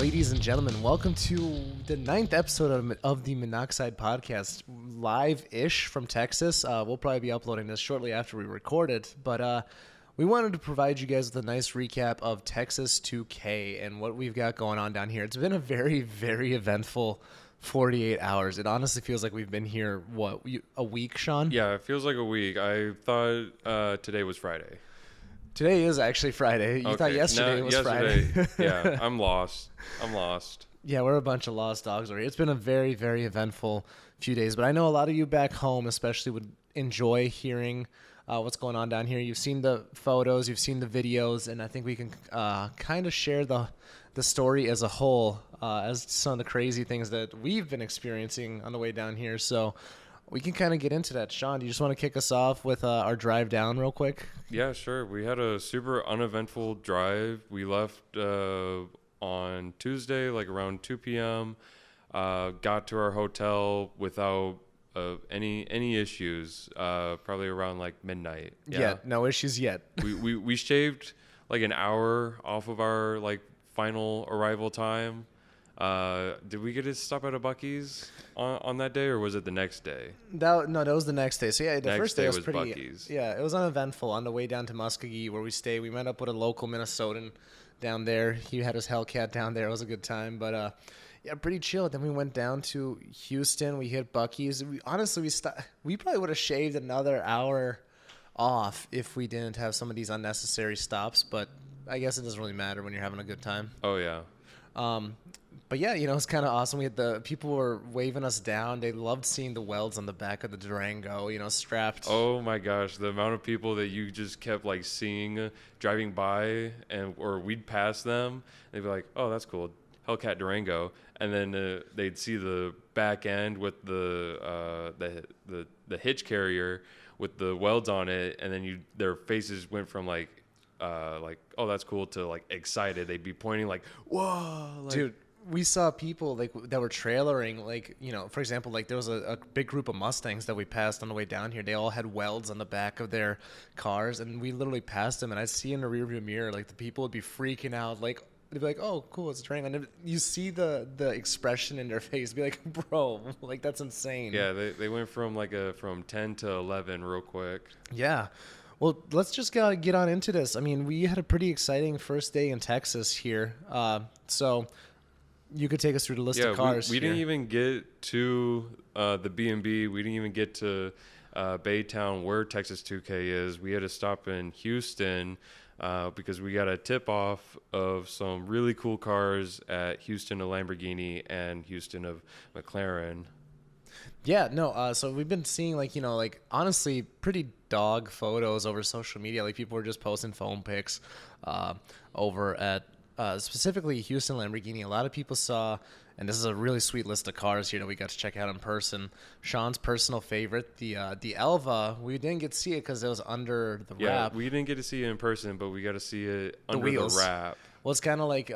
ladies and gentlemen. Welcome to the 9th episode of the Monoxide Podcast, live-ish from Texas. We'll probably be uploading this shortly after we record it, but we wanted to provide you guys with a nice recap of Texas 2K and what we've got going on down here. It's been a very, very eventful 48 hours. It honestly feels like we've been here, a week, Sean? Yeah, it feels like a week. I thought today was Friday. Today is actually Friday. You thought yesterday was Friday. Yeah, I'm lost. Yeah, we're a bunch of lost dogs already. It's been a very, very eventful few days, but I know a lot of you back home especially would enjoy hearing what's going on down here. You've seen the photos, you've seen the videos, and I think we can kind of share the story as a whole as some of the crazy things that we've been experiencing on the way down here. So we can kind of get into that. Sean, do you just want to kick us off with our drive down real quick? Yeah, sure. We had a super uneventful drive. We left on Tuesday, like around 2 p.m., got to our hotel without any issues, probably around like midnight. Yeah, no issues yet. we shaved like an hour off of our like final arrival time. Did we get to stop at a Buc-ee's on that day, or was it the next day? That was the next day. So yeah, the first day was pretty. Buc-ee's. Yeah, it was uneventful. On the way down to Muskogee, where we stayed, we met up with a local Minnesotan down there. He had his Hellcat down there. It was a good time, but yeah, pretty chill. Then we went down to Houston. We hit Buc-ee's. We probably would have shaved another hour off if we didn't have some of these unnecessary stops. But I guess it doesn't really matter when you're having a good time. Oh yeah. But yeah, it's kind of awesome. We had the people were waving us down. They loved seeing the welds on the back of the Durango, strapped. Oh my gosh, the amount of people that you just kept like seeing driving by, or we'd pass them. They'd be like, "Oh, that's cool, Hellcat Durango," and then they'd see the back end with the hitch carrier with the welds on it, and then their faces went from like, oh, that's cool, to like excited. They'd be pointing like, "Whoa!" Like, dude. We saw people like that were trailering, like, for example, like there was a big group of Mustangs that we passed on the way down here. They all had welds on the back of their cars, and we literally passed them, and I'd see in the rearview mirror, like the people would be freaking out, like they'd be like, "Oh, cool, it's a Durango." And you see the expression in their face, be like, "Bro, like that's insane." Yeah, they went from from 10 to 11 real quick. Yeah. Well, let's just get on into this. I mean, we had a pretty exciting first day in Texas here, so you could take us through the list of cars. We didn't even get to the B&B. We didn't even get to Baytown, where Texas 2K is. We had to stop in Houston because we got a tip-off of some really cool cars at Houston of Lamborghini and Houston of Mclaren. Yeah, no, so we've been seeing, honestly, pretty dog photos over social media. Like, people were just posting phone pics over at specifically Houston Lamborghini. A lot of people saw, and this is a really sweet list of cars here that we got to check out in person. Sean's personal favorite, the Elva. We didn't get to see it because it was under the wrap. Yeah, we didn't get to see it in person, but we got to see it under the wrap. Well, it's kind of like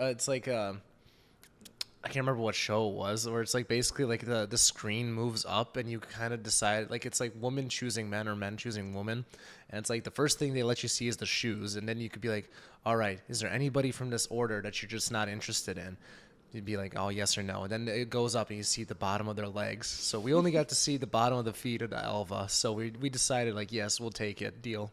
I can't remember what show it was, where it's like basically like the screen moves up and you kind of decide, like it's like women choosing men or men choosing women, and it's like the first thing they let you see is the shoes, and then you could be like, all right, is there anybody from this order that you're just not interested in? You'd be like, oh, yes or no, and then it goes up and you see the bottom of their legs. So we only got to see the bottom of the feet of the Elva, so we decided, like, yes, we'll take it, deal.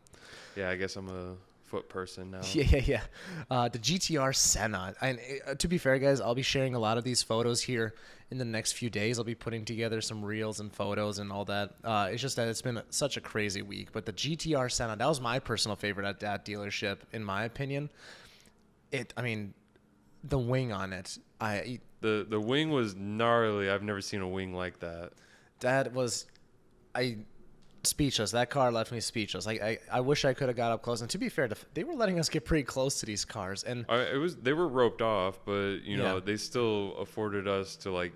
Yeah, I guess I'm a foot person now. Yeah. The GTR Senna. And to be fair, guys, I'll be sharing a lot of these photos here in the next few days. I'll be putting together some reels and photos and all that. It's just that it's been such a crazy week. But the GTR Senna, that was my personal favorite at that dealership, in my opinion. The wing on it. The wing was gnarly. I've never seen a wing like that. That was... speechless. That car left me speechless. I wish I could have got up close. And to be fair, they were letting us get pretty close to these cars. And they were roped off, but they still afforded us to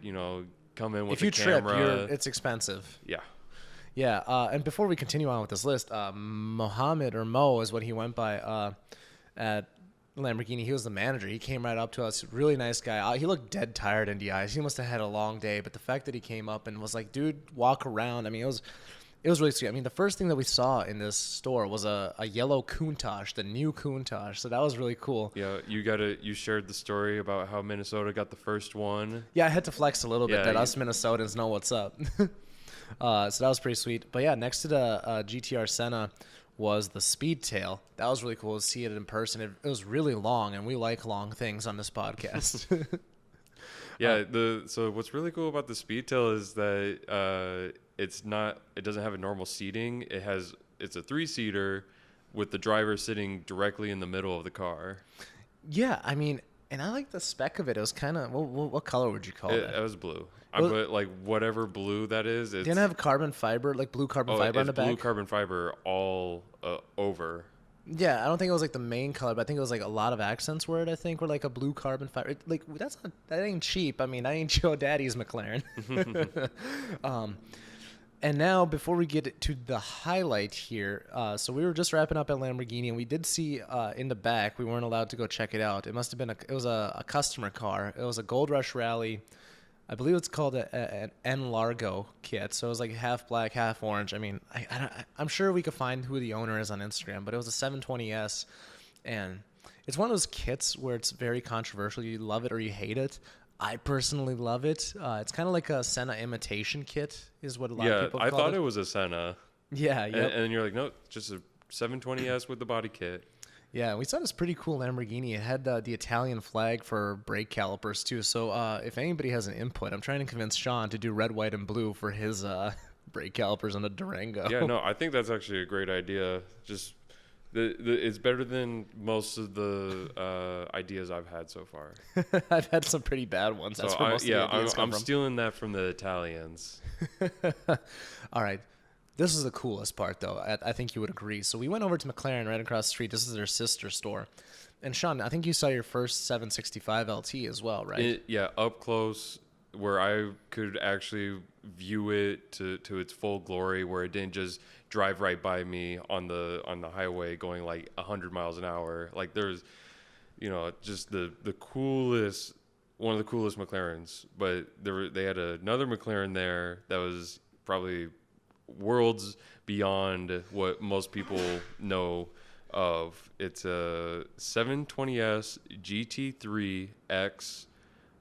come in with a camera. If you trip, it's expensive. Yeah. Yeah. And before we continue on with this list, Mohammed, or Mo is what he went by at Lamborghini. He was the manager. He came right up to us. Really nice guy. He looked dead tired in the eyes. He must have had a long day. But the fact that he came up and was like, "Dude, walk around." I mean, It was really sweet. I mean, the first thing that we saw in this store was a yellow Countach, the new Countach. So that was really cool. Yeah, you shared the story about how Minnesota got the first one. Yeah, I had to flex a little bit Yeah, that us Minnesotans know what's up. So that was pretty sweet. But yeah, next to the GTR Senna was the Speedtail. That was really cool to see it in person. It was really long, and we like long things on this podcast. Yeah, so what's really cool about the Speedtail is that it doesn't have a normal seating. It's a 3-seater with the driver sitting directly in the middle of the car. Yeah, I mean, and I like the spec of it. It was kind of what color would you call it? It was blue. I put like whatever blue that is. It didn't have carbon fiber, like blue carbon fiber on the back. Blue carbon fiber all over. Yeah, I don't think it was like the main color, but I think it was like a lot of accents were like a blue carbon fiber. Like that ain't cheap. I mean, I ain't Joe Daddy's McLaren. And now, before we get to the highlight here, so we were just wrapping up at Lamborghini, and we did see in the back. We weren't allowed to go check it out. It must have been it was a customer car. It was a Gold Rush Rally. I believe it's called an N Largo kit. So it was like half black, half orange. I mean, I'm sure we could find who the owner is on Instagram, but it was a 720S, and it's one of those kits where it's very controversial. You love it or you hate it. I personally love it. It's kind of like a Senna imitation kit, is what a lot of people call it. I thought it was a Senna. Yeah, and then you're like, no, just a 720S with the body kit. Yeah, we saw this pretty cool Lamborghini. It had the Italian flag for brake calipers too. So if anybody has an input, I'm trying to convince Sean to do red, white, and blue for his brake calipers on the Durango. Yeah, no, I think that's actually a great idea. Just it's better than most of the ideas I've had so far. I've had some pretty bad ones. That's where most of the ideas come from. Stealing that from the Italians. All right. This is the coolest part, though. I think you would agree. So we went over to Mclaren right across the street. This is their sister store. And Sean, I think you saw your first 765 LT as well, right? Yeah, up close where I could actually view it to its full glory, where it didn't just drive right by me on the highway going like 100 miles an hour. Like there's, just the coolest, one of the coolest McLarens. But they had another McLaren there that was probably worlds beyond what most people know of. It's a 720S GT3X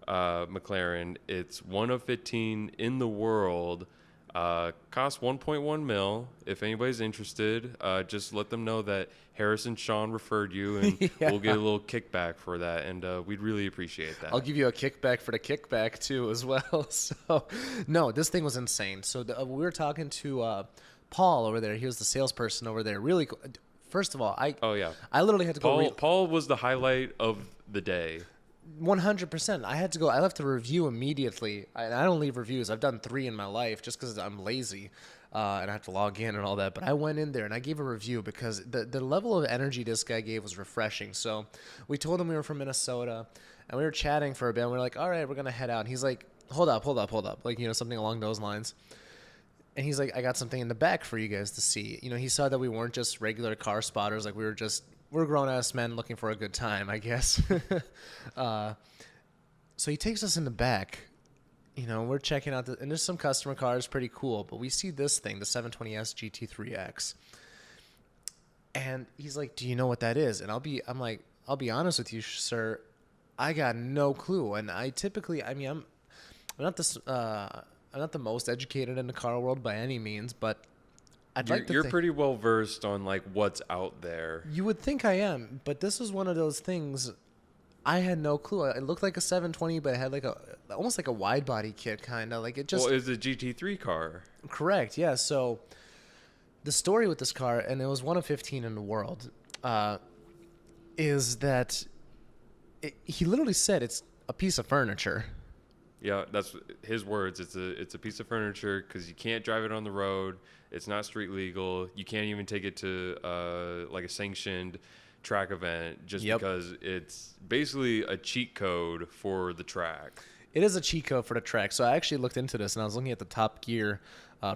McLaren. It's one of 15 in the world. Costs 1.1 mil. If anybody's interested, just let them know that Harris and Sean referred you, and Yeah. we'll get a little kickback for that, and we'd really appreciate that. I'll give you a kickback for the kickback too as well. So, no, this thing was insane. So we were talking to Paul over there. He was the salesperson over there. Really cool. First of all, I literally had to go. Paul was the highlight of the day. 100%. I had to go. I left a review immediately. I don't leave reviews. I've done 3 in my life just because I'm lazy and I have to log in and all that. But I went in there and I gave a review because the level of energy this guy gave was refreshing. So we told him we were from Minnesota and we were chatting for a bit. And we were like, all right, we're going to head out. And he's like, hold up. Like, something along those lines. And he's like, I got something in the back for you guys to see. He saw that we weren't just regular car spotters. Like we're grown-ass men looking for a good time, I guess. So he takes us in the back. We're checking out and there's some customer cars, pretty cool. But we see this thing, the 720S GT3X. And he's like, do you know what that is? And I'll be honest with you, sir. I got no clue. And I typically, I'm not this, I'm not the most educated in the car world by any means, but You're pretty well versed on like what's out there. You would think I am, but this was one of those things. I had no clue. It looked like a 720, but it had almost like a wide body kit, kind of like it just. Well, it's a GT3 car. Correct. Yeah. So the story with this car, and it was one of 15 in the world, is that he literally said it's a piece of furniture. Yeah, that's his words. It's a piece of furniture because you can't drive it on the road. It's not street legal. You can't even take it to like a sanctioned track event just because it's basically a cheat code for the track. It is a cheat code for the track. So I actually looked into this and I was looking at the Top Gear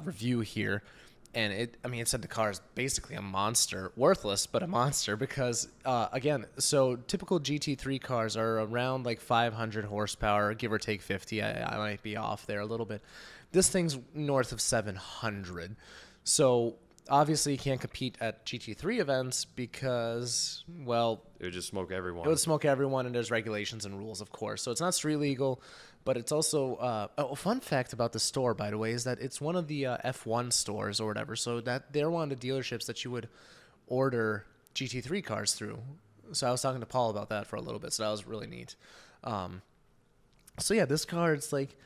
review here. And it said the car is basically a monster, worthless, but a monster because, again, so typical GT3 cars are around like 500 horsepower, give or take 50. I might be off there a little bit. This thing's north of 700. So obviously you can't compete at GT3 events because, well, It would just smoke everyone. it would smoke everyone, and there's regulations and rules, of course. So it's not street legal, but it's also a fun fact about the store, by the way, is that it's one of the F1 stores or whatever. So that they're one of the dealerships that you would order GT3 cars through. So I was talking to Paul about that for a little bit, so that was really neat. So yeah, this car, it's like,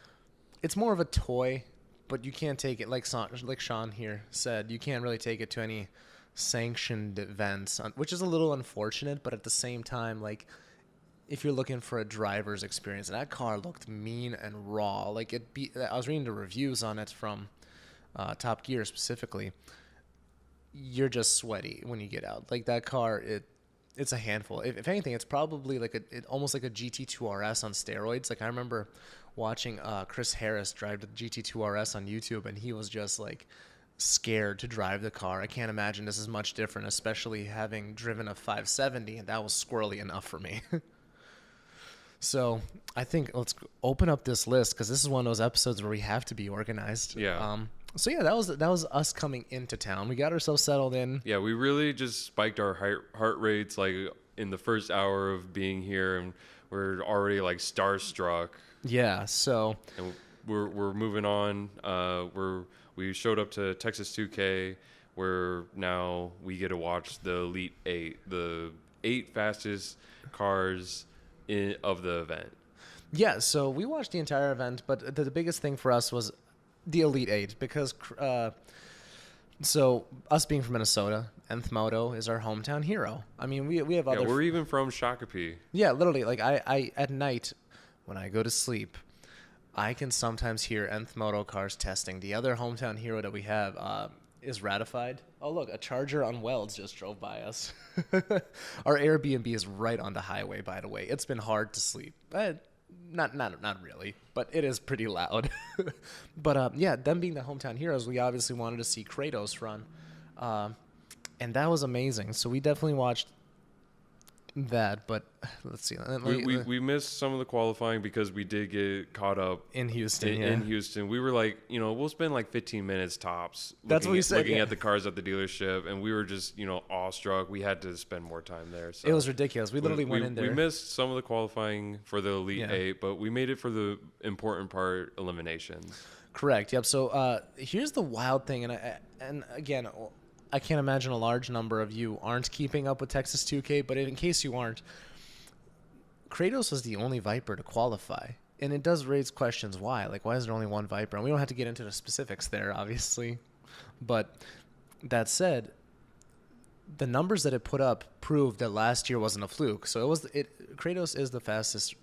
it's more of a toy, but you can't take it, like Sean here said, you can't really take it to any sanctioned events, which is a little unfortunate, but at the same time, like, if you're looking for a driver's experience, that car looked mean and raw. Like, I was reading the reviews on it from Top Gear specifically. You're just sweaty when you get out. Like, that car, it's a handful. If anything, it's probably like almost like a GT2 RS on steroids. Like, I remember watching Chris Harris drive the GT2 RS on YouTube, and he was just like scared to drive the car. I can't imagine this is much different, especially having driven a 570, and that was squirrely enough for me. So I think let's open up this list, because this is one of those episodes where we have to be organized. Yeah. So yeah, that was us coming into town. We got ourselves settled in. Yeah, we really just spiked our heart rates like in the first hour of being here, and we're already like starstruck. Yeah. So And we're moving on. We showed up to Texas 2K, where now we get to watch the Elite 8, the 8 fastest cars of the event. yeah, so we watched the entire event, but the biggest thing for us was the Elite 8, because so us being from Minnesota, Nth Moto is our hometown hero. I mean, we have other. Yeah, we're even from Shakopee. Yeah, literally, like I at night when I go to sleep, I can sometimes hear Nth Moto cars testing. The other hometown hero that we have is Ratified. Oh, look, a Charger on welds just drove by us. Our Airbnb is right on the highway, by the way. It's been hard to sleep. Not really, but it is pretty loud. But yeah, them being the hometown heroes, we obviously wanted to see Kratos run, and that was amazing. So we definitely watched that. But let's see. We missed some of the qualifying because we did get caught up in Houston. in Houston. We were like, we'll spend like 15 minutes tops. That's what we said. Looking at the cars at the dealership, and we were just, awestruck. We had to spend more time there. So It was ridiculous. We literally went in there. We missed some of the qualifying for the Elite 8, but we made it for the important part, eliminations. Correct. Yep. So here's the wild thing, and again, I can't imagine a large number of you aren't keeping up with Texas 2K, but in case you aren't, Kratos was the only Viper to qualify. And it does raise questions why. Like, why is there only one Viper? And we don't have to get into the specifics there, obviously. But that said, the numbers that it put up proved that last year wasn't a fluke. So Kratos is the fastest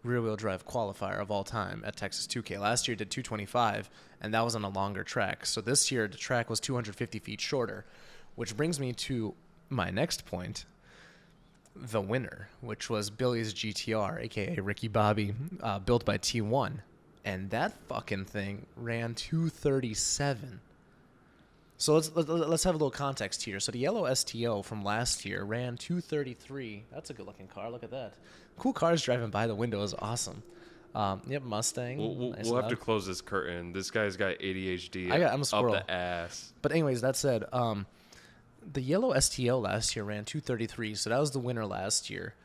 rear-wheel drive qualifier of all time at Texas 2K. Last year did 225, and that was on a longer track. So this year the track was 250 feet shorter, which brings me to my next point, the winner, which was Billy's GTR, aka Ricky Bobby, built by T1, and that fucking thing ran 237. So let's have a little context here. So the yellow STO from last year ran 233. That's a good looking car. Look at that. Cool cars driving by the window is awesome. Yep, Mustang. We'll have to close this curtain. This guy's got ADHD. I'm a squirrel. Up the ass. But anyways, that said, the yellow STO last year ran 233. So that was the winner last year,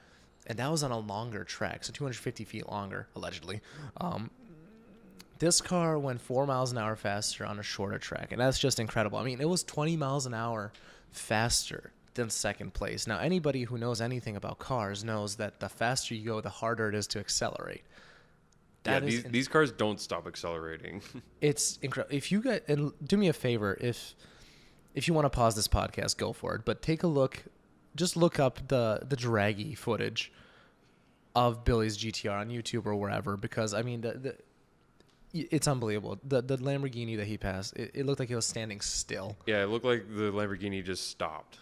and that was on a longer track, so 250 feet longer, allegedly. This car went 4 miles an hour faster on a shorter track, and that's just incredible. I mean, it was 20 miles an hour faster than second place. Now, anybody who knows anything about cars knows that the faster you go, the harder it is to accelerate. These cars don't stop accelerating. It's incredible. If you and do me a favor, if you want to pause this podcast, go for it. But take a look, just look up the draggy footage of Billy's GTR on YouTube or wherever, because I mean it's unbelievable. The Lamborghini that he passed, it looked like he was standing still. Yeah, it looked like the Lamborghini just stopped.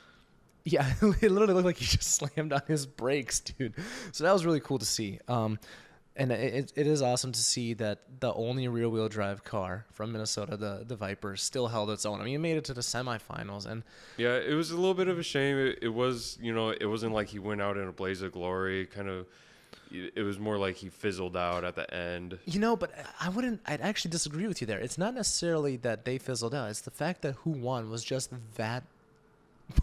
Yeah, it literally looked like he just slammed on his brakes, dude. So that was really cool to see. And it is awesome to see that the only rear-wheel drive car from Minnesota, the Viper, still held its own. I mean, it made it to the semifinals. And yeah, it was a little bit of a shame. It was, it wasn't like he went out in a blaze of glory. Kind of, it was more like he fizzled out at the end. But I'd actually disagree with you there. It's not necessarily that they fizzled out. It's the fact that who won was just that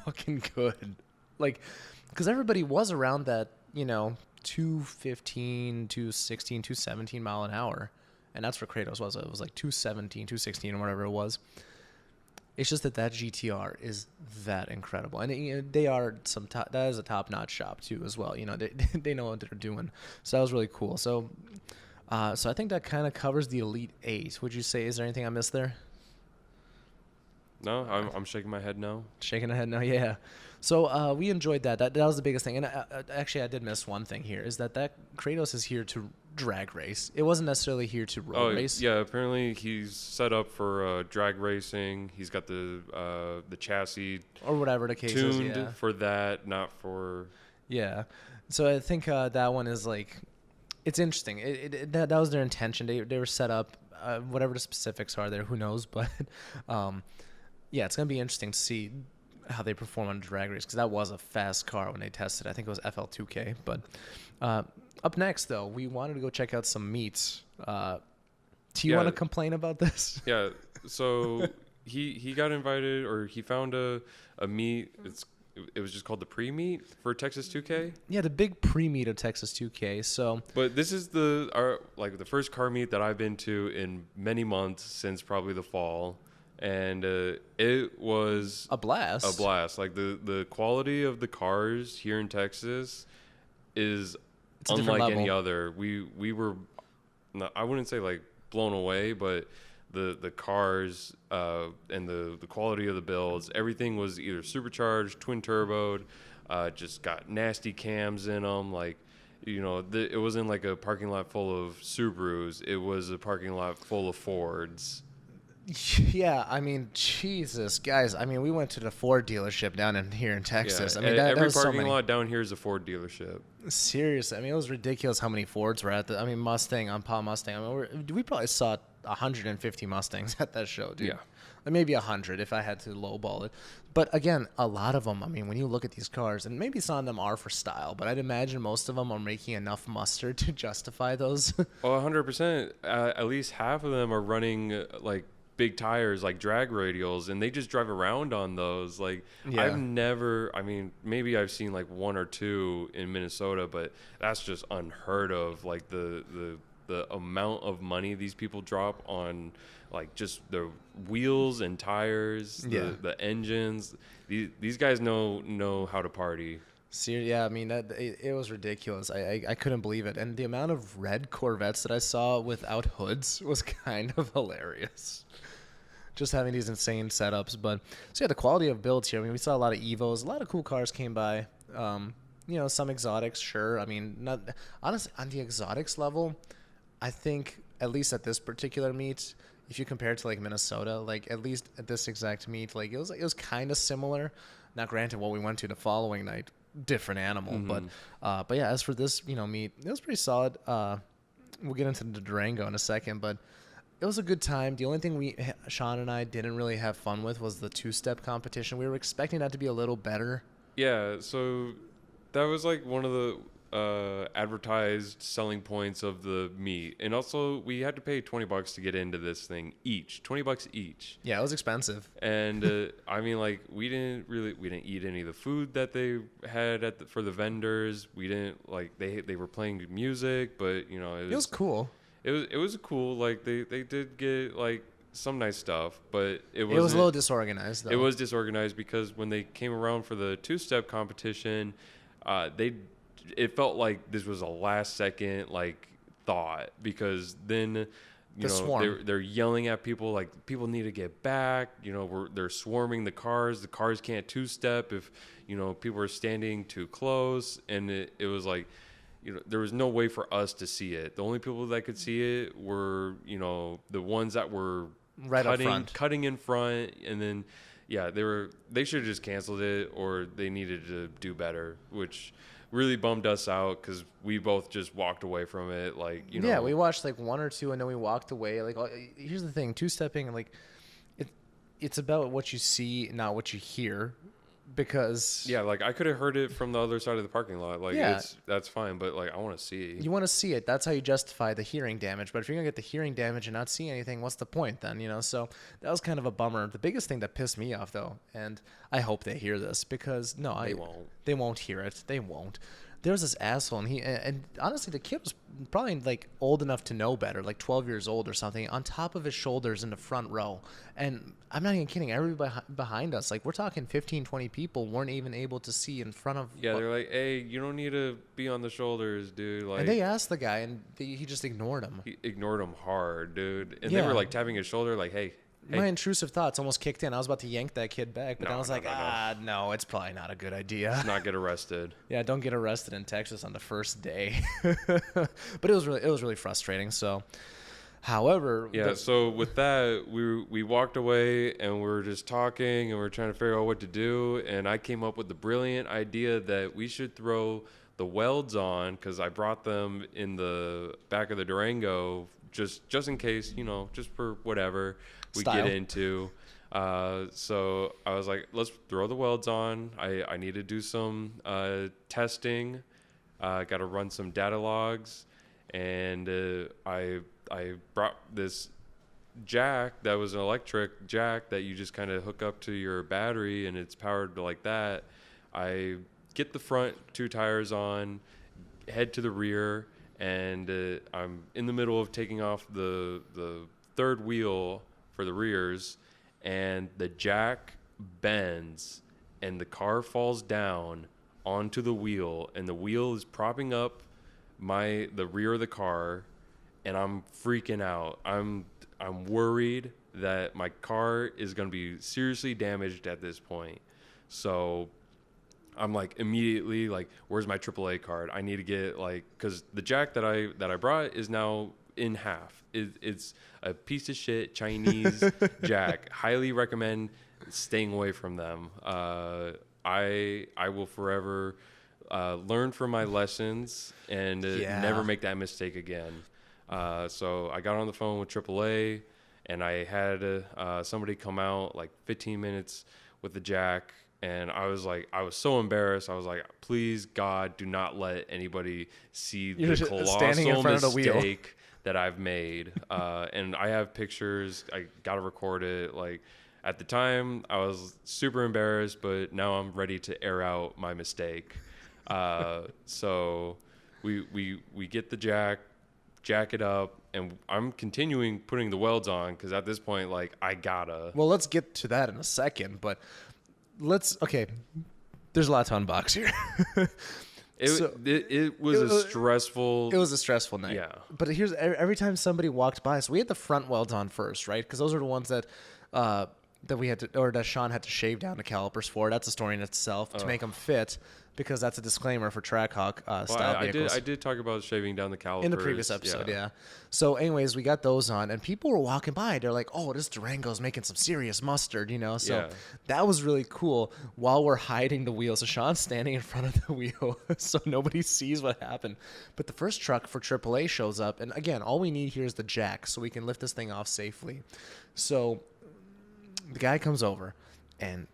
fucking good. Like, because everybody was around that, 215, 216, 217 mile an hour. And that's where Kratos was. It was like 217, 216 or whatever it was. It's just that GTR is that incredible, and they are that is a top-notch shop too as well. They know what they're doing, so that was really cool. So I think that kind of covers the Elite 8. Would you say? Is there anything I missed there? No, I'm shaking my head no. Shaking my head no, yeah. So we enjoyed that. That was the biggest thing. And actually, I did miss one thing here, is that Kratos is here to drag race. It wasn't necessarily here to road race. Yeah, apparently he's set up for drag racing. He's got the chassis or whatever the case is, tuned for that, not for... Yeah. So I think that one is like... It's interesting. That was their intention. They were set up. Whatever the specifics are there, who knows? But yeah, it's going to be interesting to see how they perform on a drag race, because that was a fast car when they tested. I think it was FL2K. But up next, though, we wanted to go check out some meets. Do you want to complain about this? Yeah. So he got invited, or he found a meet. It was just called the pre-meet for Texas 2K. Yeah, the big pre-meet of Texas 2K. So, but this is the first car meet that I've been to in many months, since probably the fall. And it was a blast. A blast. Like the quality of the cars here in Texas is unlike any other. We were, I wouldn't say like blown away, but the cars and the quality of the builds, everything was either supercharged, twin turboed, just got nasty cams in them. Like, it wasn't like a parking lot full of Subarus. It was a parking lot full of Fords. Yeah, I mean, Jesus, guys. I mean, we went to the Ford dealership down here in Texas. Yeah, I mean, every parking lot down here is a Ford dealership. Seriously, I mean, it was ridiculous how many Fords were at Mustang, on Paul Mustang. I mean, we probably saw 150 Mustangs at that show, dude. Yeah. Like maybe 100 if I had to lowball it. But again, a lot of them, I mean, when you look at these cars, and maybe some of them are for style, but I'd imagine most of them are making enough mustard to justify those. Well, 100%. At least half of them are running, like, big tires, like drag radials, and they just drive around on those. Like, yeah. I've never, I mean, maybe I've seen like one or two in Minnesota, but that's just unheard of. Like the amount of money these people drop on like just the wheels and tires, the engines. These guys know how to party. Yeah, I mean, it was ridiculous. I couldn't believe it. And the amount of red Corvettes that I saw without hoods was kind of hilarious. Just having these insane setups. But so yeah, the quality of builds here. I mean, we saw a lot of Evos. A lot of cool cars came by. Some exotics, sure. I mean, not honestly on the exotics level. I think at least at this particular meet, if you compare it to like Minnesota, like at least at this exact meet, like it was kind of similar. Now, granted, what we went to the following night, different animal. Mm-hmm. But yeah, as for this meet, it was pretty solid. We'll get into the Durango in a second, but it was a good time. The only thing Sean and I didn't really have fun with was the two-step competition. We were expecting that to be a little better. Yeah, so that was like one of the advertised selling points of the meet. And also we had to pay $20 to get into this thing each. $20 each. Yeah, it was expensive. And I mean, like, we didn't eat any of the food that they had for the vendors. We didn't like they were playing music, but it was cool. It was cool. Like they did get like some nice stuff, but it was a little disorganized though. It was disorganized because when they came around for the two-step competition, it felt like this was a last second like thought, because then they're yelling at people like people need to get back. They're swarming the cars. The cars can't two-step if people are standing too close, and it was like, there was no way for us to see it. The only people that could see it were, the ones that were cutting in front. And then, yeah, they should have just canceled it, or they needed to do better, which really bummed us out because we both just walked away from it. Like, Yeah, we watched like one or two and then we walked away. Like, here's the thing, two-stepping, like, it's about what you see, not what you hear. because Yeah, like I could have heard it from the other side of the parking lot. Like Yeah. that's fine, but like I want to see. you want to see it. That's how you justify the hearing damage. But if you're going to get the hearing damage and not see anything, what's the point then, So that was kind of a bummer. The biggest thing that pissed me off, though, and I hope they hear this because, no, they won't hear it. They won't. There was this asshole, and honestly, the kid was probably like old enough to know better, like 12 years old or something, on top of his shoulders in the front row. And I'm not even kidding. Everybody behind us, like we're talking 15, 20 people, weren't even able to see in front of. Yeah, they're like, hey, you don't need to be on the shoulders, dude. Like, and they asked the guy, and he just ignored him. he ignored him hard, dude. And Yeah. they were like tapping his shoulder, like, hey. My intrusive thoughts almost kicked in. I was about to yank that kid back, but then I was like, no. no, it's probably not a good idea. Not get arrested. Yeah, don't get arrested in Texas on the first day. But it was really frustrating. So, however, Yeah. So with that, we walked away and we were just talking and we are trying to figure out what to do. And I came up with the brilliant idea that we should throw the welds on because I brought them in the back of the Durango just in case, just for whatever we Style. get into. So I was like, let's throw the welds on. I need to do some testing. Got to run some data logs, and I brought this jack that was an electric jack that you just kind of hook up to your battery, and it's powered like that. I get the front 2 tires on, head to the rear, and I'm in the middle of taking off the third wheel for the rears, and the jack bends and the car falls down onto the wheel, and the wheel is propping up the rear of the car, and I'm freaking out. I'm worried that my car is going to be seriously damaged at this point. So I'm like immediately like, where's my AAA card? I need to get because the jack that I brought is now in half. It's a piece of shit Chinese jack. Highly recommend staying away from them. I will forever learn from my lessons and never make that mistake again. So I got on the phone with AAA, and I had somebody come out like 15 minutes with the jack. And I was so embarrassed. I was like, please, God, do not let anybody see the colossal mistake that I've made. And I have pictures. I got to record it. Like, at the time, I was super embarrassed, but now I'm ready to air out my mistake. So we get the jack it up, and I'm continuing putting the welds on because at this point, like, I gotta. Well, let's get to that in a second, but okay. There's a lot to unbox here. It was a stressful. It was a stressful night. Yeah. But here's every time somebody walked by, so we had the front welds on first, right? Because those are the ones that we had to, or that Sean had to shave down the calipers for. That's a story in itself to make them fit, because that's a disclaimer for Trackhawk style vehicles. I did talk about shaving down the calipers in the previous episode, yeah. So, anyways, we got those on, and people were walking by. They're like, "Oh, this Durango's making some serious mustard," So that was really cool. While we're hiding the wheel, so Sean's standing in front of the wheel, so nobody sees what happened. But the first truck for AAA shows up, and again, all we need here is the jack, so we can lift this thing off safely. So the guy comes over, and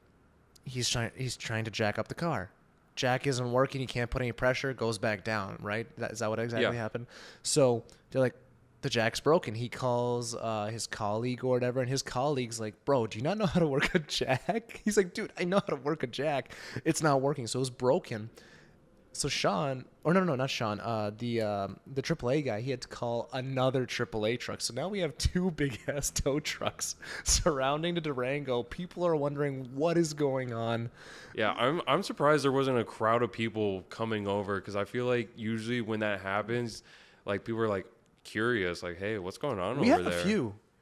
he's trying to jack up the car. Jack isn't working. He can't put any pressure. Goes back down. Right? Is that what exactly happened? So they're like, the jack's broken. He calls his colleague or whatever, and his colleague's like, "Bro, do you not know how to work a jack?" He's like, "Dude, I know how to work a jack. It's not working." So it was broken. So Sean, or no, not Sean, the AAA guy, he had to call another AAA truck. So now we have 2 big-ass tow trucks surrounding the Durango. People are wondering what is going on. Yeah, I'm surprised there wasn't a crowd of people coming over, because I feel like usually when that happens, like, people are like curious, like, hey, what's going on over there?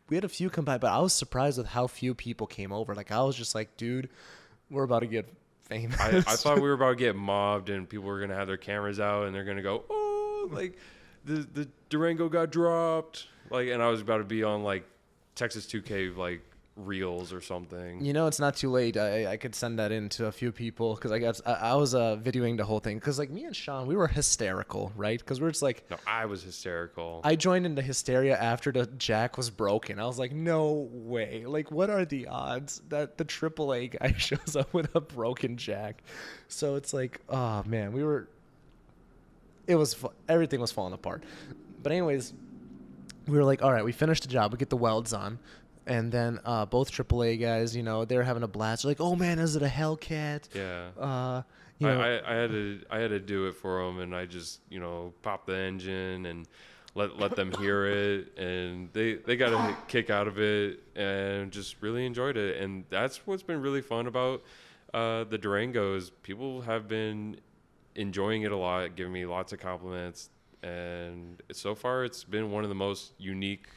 We had a few come by, but I was surprised with how few people came over. Like, I was just like, dude, we're about to get famous. I thought we were about to get mobbed and people were gonna have their cameras out and they're gonna go, "Oh, like the Durango got dropped," like, and I was about to be on like Texas 2K like reels or something. You know, it's not too late. I could send that in to a few people because I was videoing the whole thing because like me and Sean, we were hysterical, right? Because we're just like, No, I was hysterical. I joined into hysteria after the jack was broken. I was like, no way. Like, what are the odds that the AAA guy shows up with a broken jack? So it's like, oh man, everything was falling apart. But anyways, we were like, all right, we finished the job. We get the welds on. And then both AAA guys, you know, they're having a blast. They're like, "Oh man, is it a Hellcat?" Yeah. You know, I had to do it for them, and I just popped the engine and let them hear it, and they got a kick out of it and just really enjoyed it. And that's what's been really fun about the Durangos. People have been enjoying it a lot, giving me lots of compliments, and so far it's been one of the most unique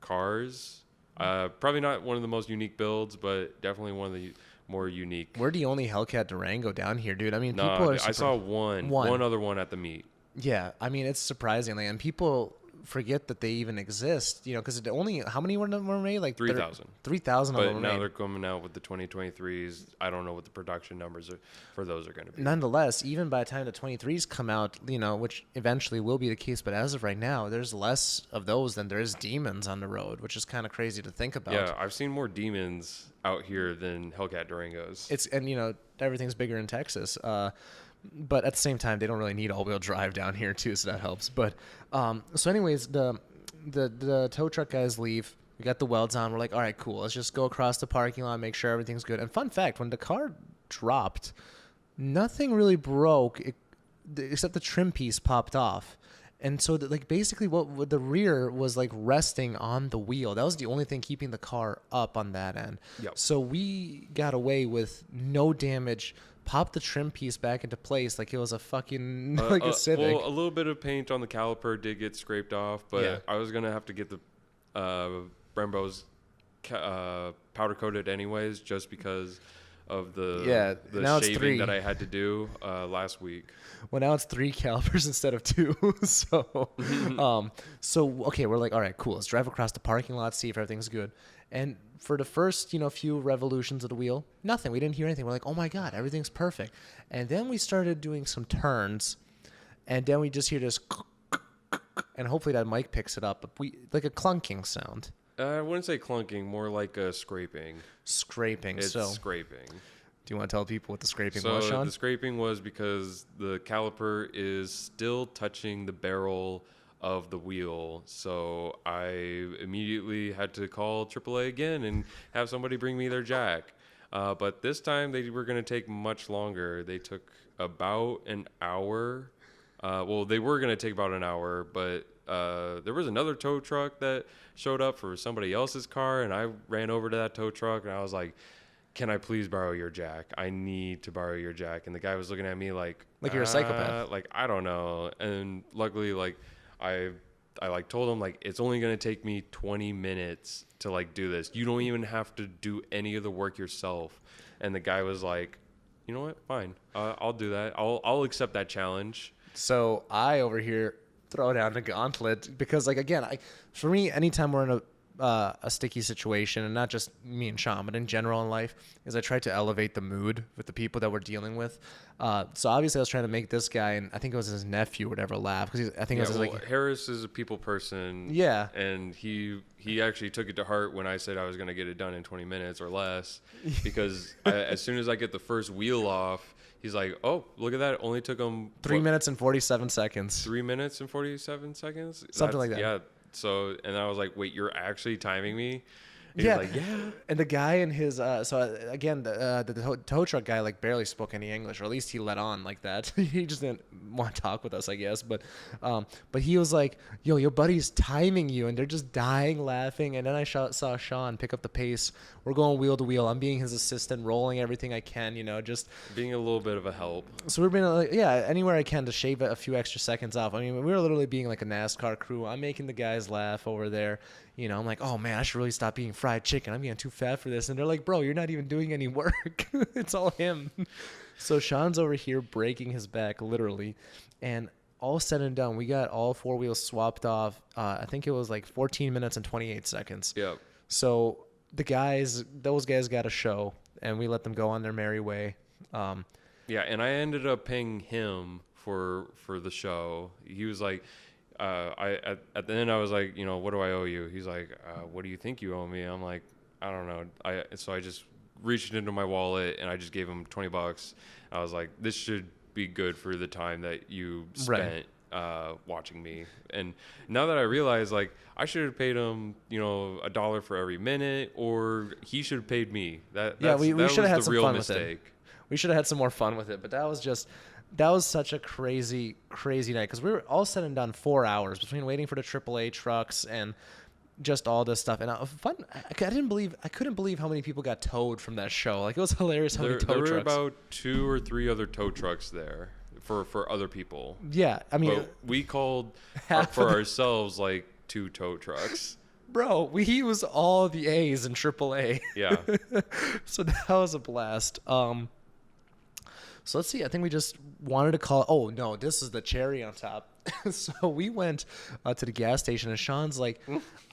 cars. Probably not one of the most unique builds, but definitely one of the more unique. we're the only Hellcat Durango down here, dude. I mean, No, people are. I saw one other one at the meet. Yeah, I mean, it's surprisingly, and people forget that they even exist. You know, because only how many were made? Like 3,000. 3,000 of them But were now made. they're coming out with the 2023s. I don't know what the production numbers for those are going to be. Nonetheless, even by the time the 23s come out, you know, which eventually will be the case, but as of right now, there's less of those than there is demons on the road, which is kind of crazy to think about. Yeah, I've seen more demons out here than Hellcat Durangos. And you know, everything's bigger in Texas. But at the same time, they don't really need all-wheel drive down here too, so that helps. But so anyways, the tow truck guys leave. We got the welds on. We're like, all right, cool. Let's just go across the parking lot, make sure everything's good. And fun fact, when the car dropped, nothing really broke except the trim piece popped off. And so, basically, what the rear was like resting on the wheel. That was the only thing keeping the car up on that end. Yep. So we got away with no damage. Popped the trim piece back into place like it was a fucking like a Civic. Well, a little bit of paint on the caliper did get scraped off, but Yeah. I was gonna have to get the Brembo's powder coated anyways, just because of the now it's shaving 3. that I had to do last week. Well, now it's 3 calipers instead of 2. So, okay, we're like, all right, cool. Let's drive across the parking lot, see if everything's good. And for the first, few revolutions of the wheel, nothing. We didn't hear anything. We're like, oh my God, everything's perfect. And then we started doing some turns, and then we just hear this, and hopefully that mic picks it up. But like a clunking sound, I wouldn't say clunking, more like a scraping. scraping. It's So, scraping. do you want to tell people what the scraping So was, Sean? the scraping was because the caliper is still touching the barrel of the wheel. So I immediately had to call AAA again and have somebody bring me their jack. But this time they were going to take much longer. They took about an hour. Well, they were going to take about an hour, but there was another tow truck that showed up for somebody else's car, and I ran over to that tow truck, and I was like, can I please borrow your jack? I need to borrow your jack. And the guy was looking at me like you're a psychopath. Like, I don't know. And luckily, like, I told him, like, it's only going to take me 20 minutes to, like, do this. You don't even have to do any of the work yourself. And the guy was like, you know what? Fine. I'll do that. I'll accept that challenge. So I over here throw down the gauntlet because, like, again, for me, anytime we're in a sticky situation, and not just me and Sean, but in general in life, is I try to elevate the mood with the people that we're dealing with. So obviously I was trying to make this guy, and I think it was his nephew, or whatever, laugh because I think it was like Harris is a people person. Yeah. And he actually took it to heart when I said I was going to get it done in 20 minutes or less, because as soon as I get the first wheel off, he's like, oh, look at that. It only took him 3 minutes and 47 seconds. 3 minutes and 47 seconds? Something like that. Yeah. So, and I was like, wait, you're actually timing me? He Yeah. was like, yeah. And the guy in his again, the tow truck guy like barely spoke any English, or at least he let on like that. He just didn't want to talk with us, I guess. But he was like, yo, your buddy's timing you, and they're just dying laughing. And then I saw Sean pick up the pace. We're going wheel to wheel. I'm being his assistant, rolling everything I can, just Being a little bit of a help. so we're being like, anywhere I can to shave a few extra seconds off. I mean, we were literally being like a NASCAR crew. I'm making the guys laugh over there. I'm like, oh man, I should really stop eating fried chicken. I'm getting too fat for this. And they're like, bro, you're not even doing any work. It's all him. So Sean's over here breaking his back, literally. And all said and done, we got all 4 wheels swapped off. I think it was like 14 minutes and 28 seconds. Yep. So those guys got a show, and we let them go on their merry way. Yeah, and I ended up paying him for the show. He was like, at the end I was like, what do I owe you? He's like, what do you think you owe me? I'm like, I don't know. So I just reached into my wallet and I just gave him $20. I was like, this should be good for the time that you spent watching me. And now that I realize, like, I should have paid him, $1 for every minute, or he should have paid me. We should have had the some real fun mistake. with it. We should have had some more fun with it, but that was such a crazy night, because we were all said and done 4 hours between waiting for the AAA trucks and just all this stuff. And I couldn't believe how many people got towed from that show. Like, it was hilarious how many tow trucks. There were about 2 or 3 other tow trucks there for other people. Yeah, I mean, but we called for ourselves like 2 tow trucks. Bro, we used all the A's in AAA. Yeah. So that was a blast. So let's see. I think we just wanted to call. Oh no, this is the cherry on top. So we went to the gas station, and Sean's like,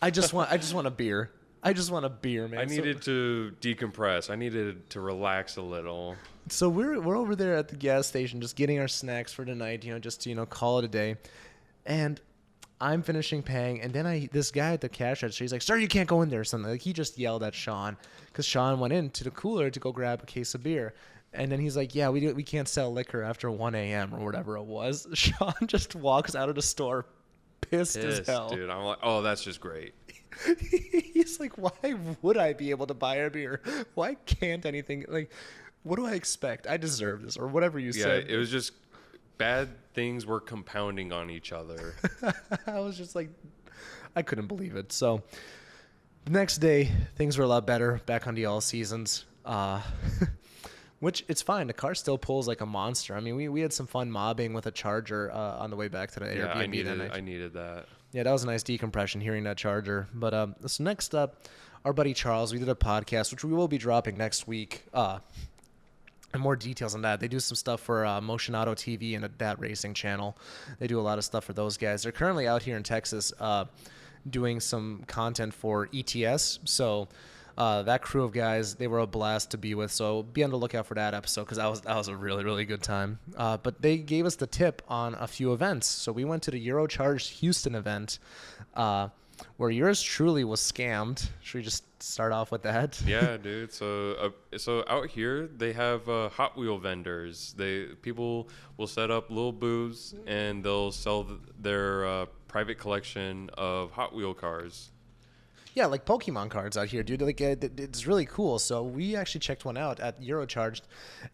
I just want a beer. I just want a beer, man. I needed to decompress. I needed to relax a little. So we're over there at the gas station, just getting our snacks for tonight. Just to call it a day, and I'm finishing paying, and then this guy at the cash register, he's like, "Sir, you can't go in there," or something. Like, he just yelled at Sean because Sean went into the cooler to go grab a case of beer. And then he's like, "Yeah, we can't sell liquor after 1 a.m. or whatever it was." Sean just walks out of the store pissed as hell. Dude, I'm like, oh, that's just great. He's like, "Why would I be able to buy a beer? Why can't anything? Like, what do I expect? I deserve this," or whatever you said. Yeah, it was just bad things were compounding on each other. I was just like, I couldn't believe it. So the next day, things were a lot better. Back on the all seasons. Which, it's fine. The car still pulls like a monster. I mean, we had some fun mobbing with a Charger on the way back to the Airbnb that night. I needed that. Yeah, that was a nice decompression hearing that Charger. But so next up, our buddy Charles, we did a podcast, which we will be dropping next week. And more details on that. They do some stuff for Motion Auto TV and that racing channel. They do a lot of stuff for those guys. They're currently out here in Texas doing some content for ETS. So that crew of guys, they were a blast to be with. So be on the lookout for that episode, because that was a really, really good time. But they gave us the tip on a few events. So we went to the Eurocharged Houston event, where yours truly was scammed. Should we just start off with that? Yeah, dude. So out here they have Hot Wheel vendors. People will set up little booths and they'll sell their private collection of Hot Wheel cars. Yeah, like Pokemon cards out here, dude. Like, it's really cool. So we actually checked one out at Eurocharged,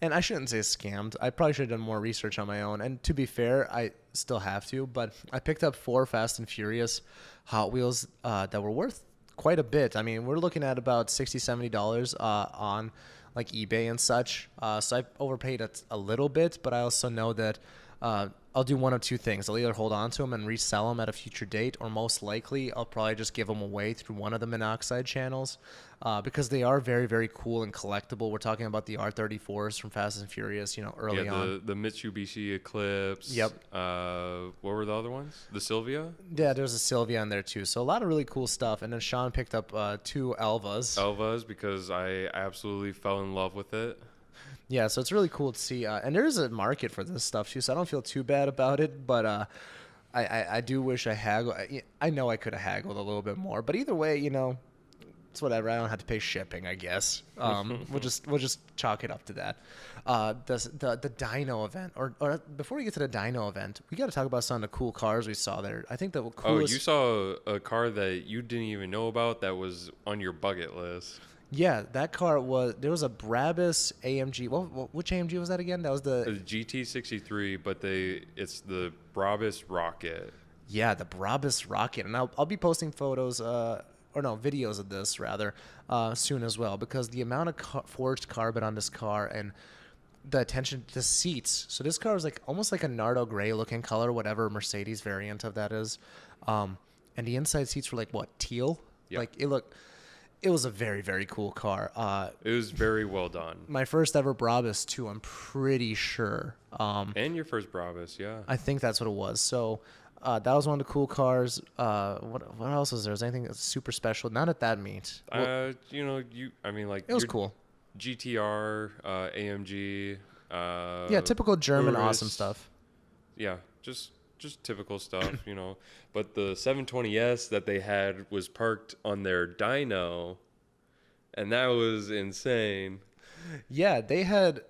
and I shouldn't say scammed. I probably should have done more research on my own. And to be fair, I still have to. But I picked up 4 Fast and Furious Hot Wheels that were worth quite a bit. I mean, we're looking at about $60, $70 on like eBay and such. So I overpaid a little bit, but I also know that I'll do one of two things. I'll either hold on to them and resell them at a future date, or most likely I'll probably just give them away through one of the Monoxide channels, because they are very, very cool and collectible. We're talking about the R34s from Fast and Furious, early on. The Mitsubishi Eclipse. Yep. What were the other ones? The Silvia? Yeah, there's a Silvia on there too. So a lot of really cool stuff. And then Sean picked up 2 Elvas. Because I absolutely fell in love with it. Yeah, so it's really cool to see. And there is a market for this stuff too, so I don't feel too bad about it. But I do wish I haggled. I know I could have haggled a little bit more. But either way, it's whatever. I don't have to pay shipping, I guess. We'll just chalk it up to that. The dyno event, or before we get to the dyno event, we got to talk about some of the cool cars we saw there. I think the coolest. Oh, you saw a car that you didn't even know about that was on your bucket list. Yeah, that car there was a Brabus AMG. Which AMG was that again? That was the GT63, but it's the Brabus Rocket. Yeah, the Brabus Rocket, and I'll be posting photos, videos of this rather, soon as well, because the amount of forged carbon on this car and the attention to the seats. So this car was like almost like a Nardo gray looking color, whatever Mercedes variant of that is, and the inside seats were like teal. Yep. Like it was a very, very cool car. It was very well done. My first ever Brabus, too, I'm pretty sure. And your first Brabus, yeah. I think that's what it was. So That was one of the cool cars. What else was there? Was anything super special? Not at that meet. Well, I mean, like it was your cool. GTR, AMG, Yeah, typical German awesome Urus. stuff. Yeah, just typical stuff. But the 720S that they had was parked on their dyno, and that was insane. Yeah, they had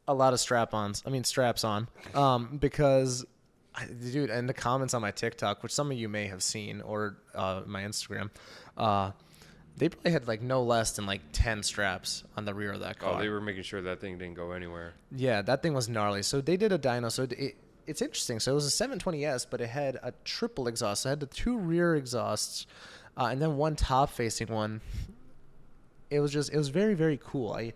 a lot of strap-ons. I mean, straps on. Because, dude, in the comments on my TikTok, which some of you may have seen, or my Instagram, they probably had like no less than like 10 straps on the rear of that car. Oh, they were making sure that thing didn't go anywhere. Yeah, that thing was gnarly. So they did a dyno. So it's interesting. So it was a 720S, but it had a triple exhaust. So it had the 2 rear exhausts, and then 1 top-facing one. It was very, very cool. I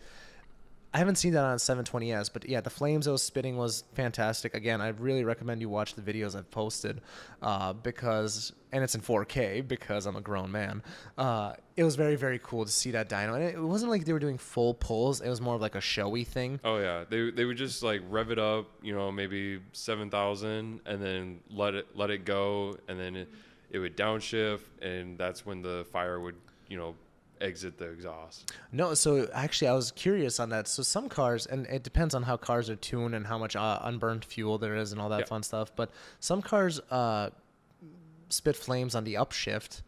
haven't seen that on 720S, but yeah, the flames it was spitting was fantastic. Again, I really recommend you watch the videos I've posted, and it's in 4K because I'm a grown man. It was very, very cool to see that dyno, and it wasn't like they were doing full pulls. It was more of like a showy thing. Oh yeah, they would just like rev it up, maybe 7,000, and then let it go, and then it would downshift, and that's when the fire would exit the exhaust. No, so actually I was curious on that. So some cars, and it depends on how cars are tuned and how much unburned fuel there is and all that fun stuff, but some cars spit flames on the upshift.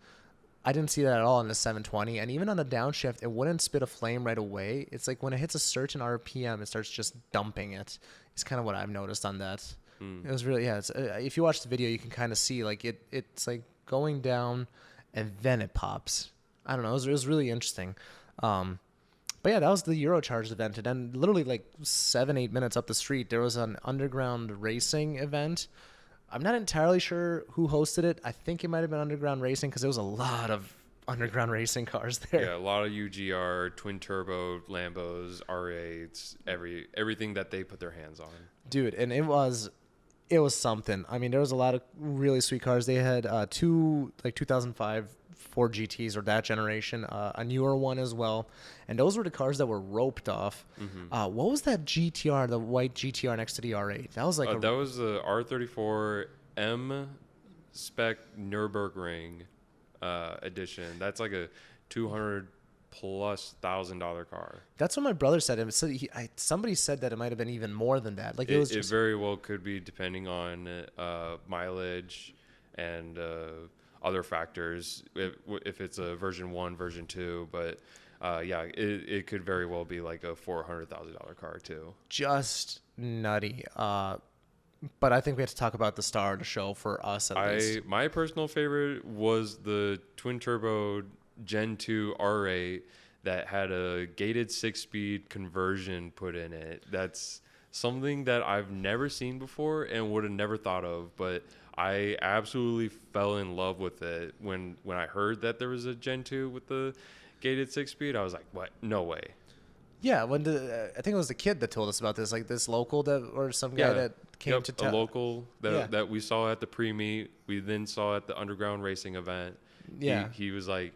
I didn't see that at all in the 720, and even on the downshift, it wouldn't spit a flame right away. It's like when it hits a certain RPM, it starts just dumping it. It's kind of what I've noticed on that. It was really, yeah. It's, if you watch the video, you can kind of see like it's like going down, and then it pops. I don't know. It was really interesting. But yeah, that was the Eurocharged event. And then literally like 7-8 minutes up the street, there was an underground racing event. I'm not entirely sure who hosted it. I think it might have been Underground Racing because there was a lot of underground racing cars there. Yeah, a lot of UGR, twin turbo Lambos, R8s, everything that they put their hands on. Dude, and it was something. I mean, there was a lot of really sweet cars. They had 2 like 2005 Ford GTs or that generation, a newer one as well, and those were the cars that were roped off. What was that GTR, the white GTR next to the R8? That was like that was the R34 M spec Nürburgring edition. That's like a $200,000+ car. That's what my brother said. And somebody said that it might have been even more than that. Like it very well could be, depending on mileage and other factors, if it's a version 1, version 2, but yeah, it could very well be like a $400,000 car too. Just nutty. But I think we have to talk about the star of the show for us at least. My personal favorite was the twin turbo Gen 2 R8 that had a gated 6-speed conversion put in it. That's something that I've never seen before and would have never thought of, but I absolutely fell in love with it when I heard that there was a Gen 2 with the gated 6-speed. I was like, what? No way. Yeah, I think it was the kid that told us about this, like this local or some guy that came to town. A local that we saw at the pre-meet. We then saw at the underground racing event. Yeah. He was like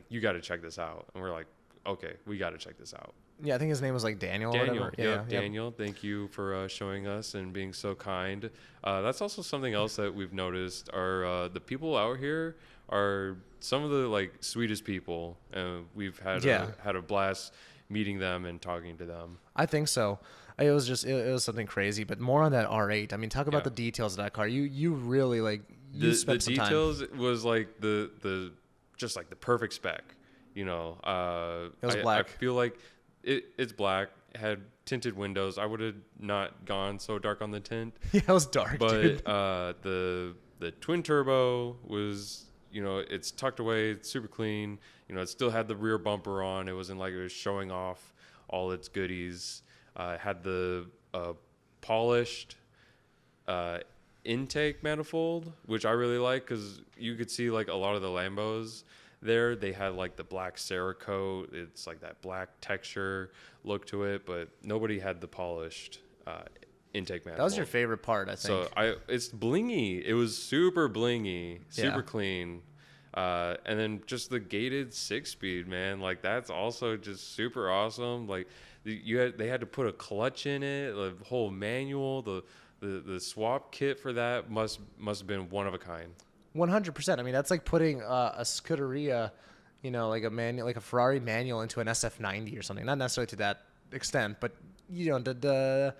you got to check this out. And we're like, okay, we got to check this out. Yeah, I think his name was like Daniel. Or whatever. Yeah, Daniel. Thank you for showing us and being so kind. That's also something else that we've noticed are the people out here are some of the like sweetest people. We've had a blast meeting them and talking to them. I think so. It was something crazy, but more on that R8. I mean, talk about the details of that car. You really like spent some time. The details was like the just like the perfect spec. It was black. I feel like it's black. It had tinted windows. I would have not gone so dark on the tint. Yeah, it was dark, but dude. The twin turbo was, it's tucked away. It's super clean. It still had the rear bumper on. It wasn't like it was showing off all its goodies. It had the polished intake manifold, which I really like because you could see like a lot of the Lambos there. They had like the black Cerakote. It's like that black texture look to it, but nobody had the polished intake manifold. That was your favorite part, I think. So it's blingy. It was super blingy, super clean. And then just the gated 6-speed, man, like that's also just super awesome. Like they had to put a clutch in it, the whole manual, The swap kit for that must have been one of a kind. 100%. I mean, that's like putting a Scuderia, like a manual, like a Ferrari manual into an SF90 or something. Not necessarily to that extent, but the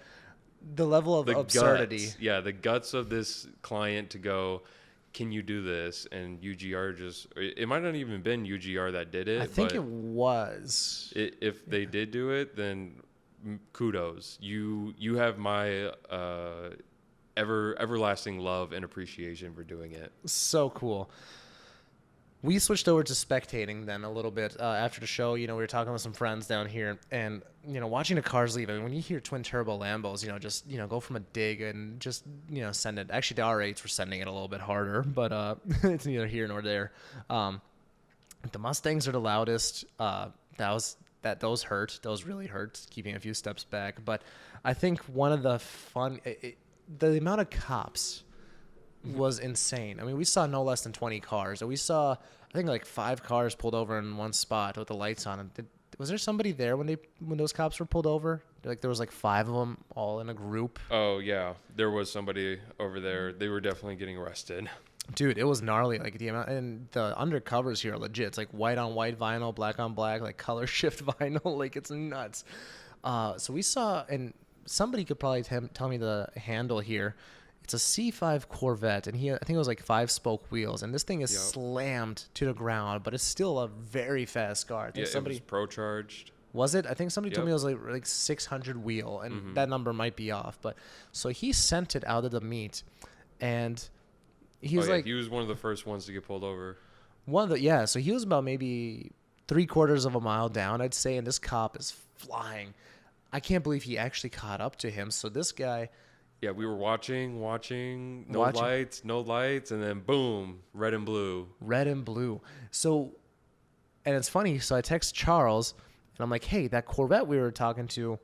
level of absurdity. Guts, yeah, the guts of this client to go, can you do this? And UGR it might not even been UGR that did it. I think it was. If they did do it, then kudos. You have my everlasting love and appreciation for doing it. So cool. We switched over to spectating then a little bit after the show. We were talking with some friends down here, and watching the cars leave. I mean, when you hear twin turbo Lambos, just go from a dig and just send it. Actually, the R8s were sending it a little bit harder, but it's neither here nor there. The Mustangs are the loudest. Those hurt. Those really hurt. Keeping a few steps back, but I think one of the the amount of cops was insane. I mean, we saw no less than 20 cars. And we saw, I think, like 5 cars pulled over in one spot with the lights on. And was there somebody there when those cops were pulled over? Like there was like 5 of them all in a group. Oh yeah, there was somebody over there. They were definitely getting arrested. Dude, it was gnarly. Like the amount, and the undercovers here are legit. It's like white on white vinyl, black on black, like color shift vinyl. Like it's nuts. So we saw, and somebody could probably tell me the handle here. It's a C5 Corvette, and I think it was like 5-spoke wheels, and this thing is slammed to the ground, but it's still a very fast car. I think somebody it was pro-charged. Was it? I think somebody told me it was like 600 wheel, and that number might be off. But so he sent it out of the meet, and he was he was one of the first ones to get pulled over. So he was about maybe 3/4 of a mile down, I'd say, and this cop is flying. I can't believe he actually caught up to him. So this guy. Yeah, we were watching, no lights, and then boom, red and blue. Red and blue. So, and it's funny. So I text Charles, and I'm like, hey, that Corvette we were talking to,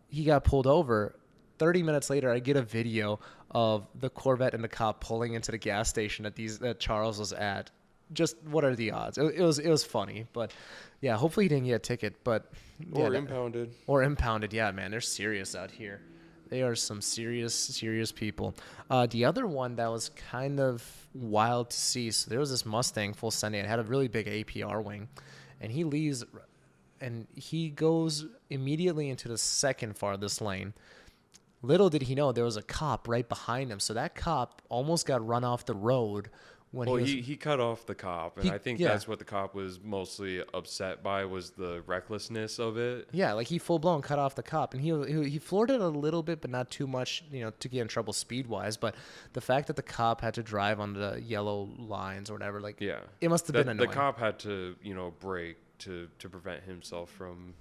he got pulled over. 30 minutes later, I get a video of the Corvette and the cop pulling into the gas station that Charles was at. Just what are the odds? It was funny, but yeah, hopefully he didn't get a ticket, but impounded. Or impounded. Yeah, man, they're serious out here. They are some serious people. The other one that was kind of wild to see, so there was this Mustang full sending. It had a really big APR wing, and he leaves, and he goes immediately into the second farthest lane. Little did he know there was a cop right behind him, so that cop almost got run off the road. He cut off the cop, and I think that's what the cop was mostly upset by, was the recklessness of it. Yeah, like he full blown cut off the cop, and he floored it a little bit, but not too much, to get in trouble speed wise. But the fact that the cop had to drive on the yellow lines or whatever, it must have been annoying. The cop had to brake to prevent himself from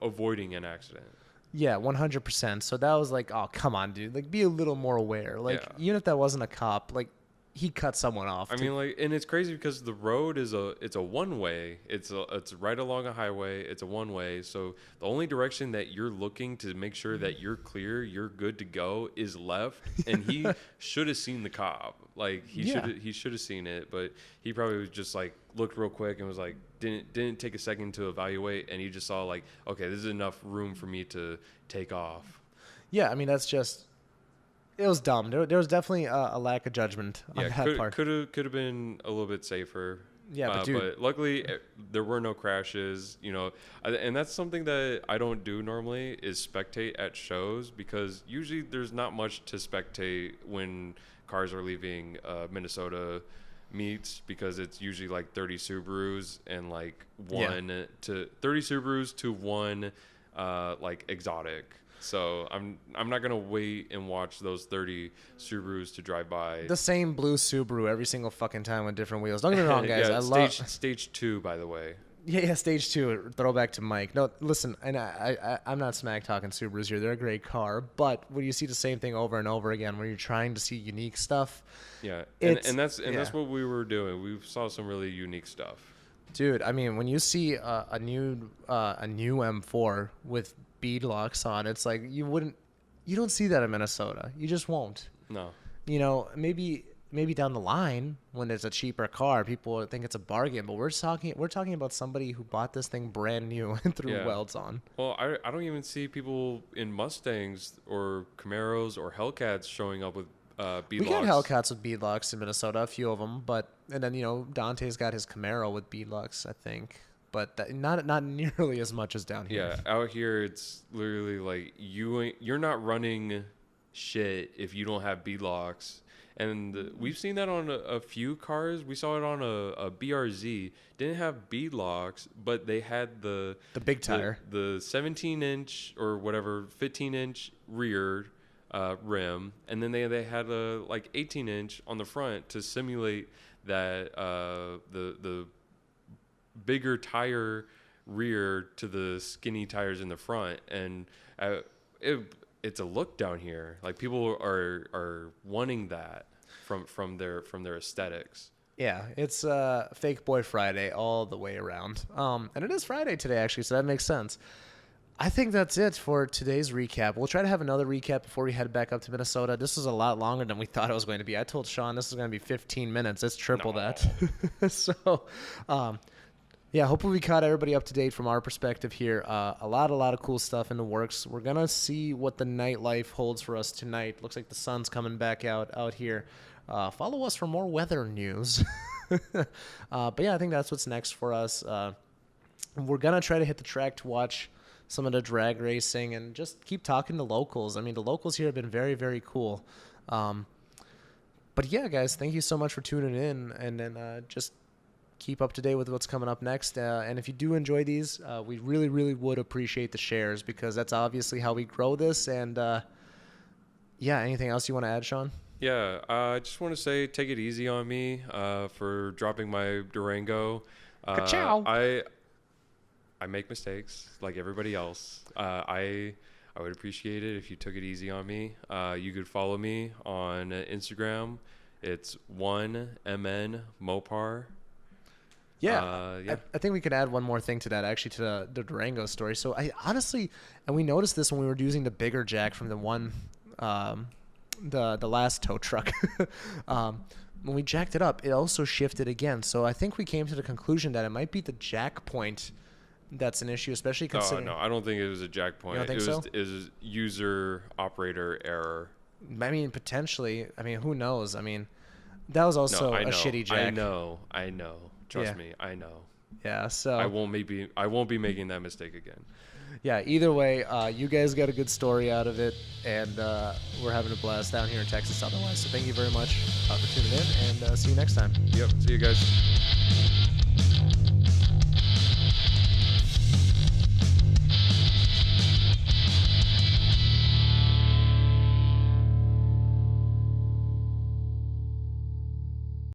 avoiding an accident. Yeah, 100%. So that was like, oh come on, dude, like be a little more aware. Even if that wasn't a cop, like. He cut someone off. I mean, and it's crazy because the road is a one way. It's right along a highway. It's a one way. So the only direction that you're looking to make sure that you're clear, you're good to go, is left. And he should have seen the cop. Like he should have seen it, but he probably was just like looked real quick and was like didn't take a second to evaluate, and he just saw like, okay, this is enough room for me to take off. Yeah, I mean that's just. It was dumb. There was definitely a lack of judgment on that part. Could have been a little bit safer. Yeah, but luckily there were no crashes. And that's something that I don't do normally, is spectate at shows, because usually there's not much to spectate when cars are leaving Minnesota meets, because it's usually like 30 Subarus and like 30 Subarus to one like exotic. So I'm not gonna wait and watch those 30 Subarus to drive by. The same blue Subaru every single fucking time with different wheels. Don't get me wrong, guys. I love stage 2, by the way. Yeah, stage 2. Throwback to Mike. No, listen, and I'm not smack talking Subarus here. They're a great car, but when you see the same thing over and over again, when you're trying to see unique stuff, and that's what we were doing. We saw some really unique stuff. Dude, I mean, when you see a new M4 with bead locks on, it's like you don't see that in Minnesota. You just won't. No. Maybe maybe down the line when there's a cheaper car, people think it's a bargain. But we're talking about somebody who bought this thing brand new and threw Yeah. welds on. Well, I don't even see people in Mustangs or Camaros or Hellcats showing up with beadlocks. We got Hellcats with beadlocks in Minnesota, a few of them, and then Dante's got his Camaro with beadlocks, I think, but not nearly as much as down here. Yeah, out here it's literally like you're not running shit if you don't have beadlocks. And we've seen that on a few cars. We saw it on a BRZ. Didn't have beadlocks, but they had the big tire, the 17-inch or whatever 15-inch rear rim, and then they had a like 18-inch on the front to simulate that the bigger tire rear to the skinny tires in the front. And it's a look down here. Like people are wanting that from their aesthetics. Yeah, it's Fake Boy Friday all the way around. And it is Friday today, actually, so that makes sense. I think that's it for today's recap. We'll try to have another recap before we head back up to Minnesota. This was a lot longer than we thought it was going to be. I told Sean this is going to be 15 minutes. It's triple that. So, yeah, hopefully we caught everybody up to date from our perspective here. A lot of cool stuff in the works. We're going to see what the nightlife holds for us tonight. Looks like the sun's coming back out here. Follow us for more weather news. But yeah, I think that's what's next for us. We're going to try to hit the track to watch some of the drag racing and just keep talking to locals. I mean, the locals here have been very, very cool. But yeah, guys, thank you so much for tuning in, and then just keep up to date with what's coming up next. And if you do enjoy these, we really, really would appreciate the shares, because that's obviously how we grow this. And yeah, anything else you want to add, Sean? Yeah, I just want to say take it easy on me for dropping my Durango. Ka-chow. I make mistakes like everybody else. I would appreciate it if you took it easy on me. You could follow me on Instagram. It's 1MN Mopar. Yeah, I think we could add one more thing to that, actually, to the Durango story. So I honestly, and we noticed this when we were using the bigger jack from the one, the last tow truck. When we jacked it up, it also shifted again. So I think we came to the conclusion that it might be the jack point that's an issue, especially considering. No, I don't think it was a jack point. You don't think It was user operator error. I mean, potentially. I mean, who knows? I mean, that was also a shitty jack. I know. Trust me, I know. Yeah, so I won't be making that mistake again. Yeah, either way, you guys got a good story out of it, and we're having a blast down here in Texas otherwise. So thank you very much for tuning in, and see you next time. Yep, see you guys.